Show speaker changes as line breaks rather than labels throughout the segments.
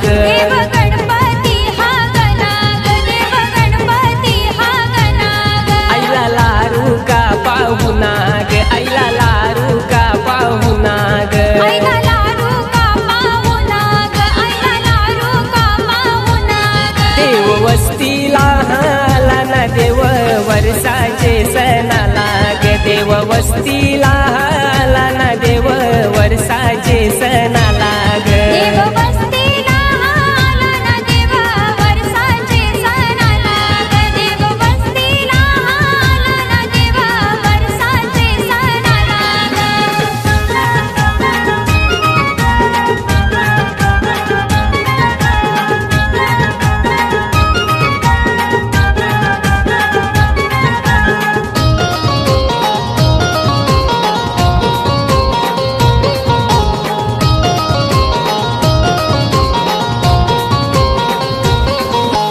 ग
देव गणपती हा गणा ग देव गणपती हा गणा ग
आईला लारू का पाहुणा ग आईला लारू का पाहुणा ग
आईला लाडू का पाहुणा ग आईला लाडू का पाहुणा ग
देव वस्तीला आला ना देव वर्षाचे सणाला ग देव वस्तीला आला ना देव वर्षाचे सणाला ग
देव बसतीला आला ना देव वर्षाचे सणाला ग देव बसतीला आला ना देव वर्षाचे सणाला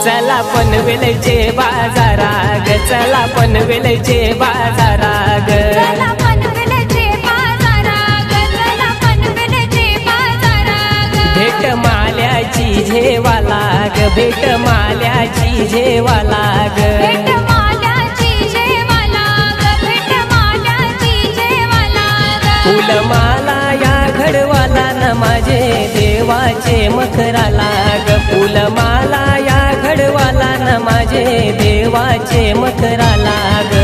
चला पनवेलचे बाजारा ग चला पनवेलचे बाजारा ग
चला पनवेलचे बाजारा ग चला पनवेलचे बाजारा ग
भेट माल्याची झेवाला ग भेट माल्याची झेवाला ग
भेट माल्याची जेवाला ग भेट माल्याची जेवाला ग
फुलमाला या घडवाला न माझे देवाचे मखराला ग फुलमाला या घडवाला न माझे देवाचे मखराला ग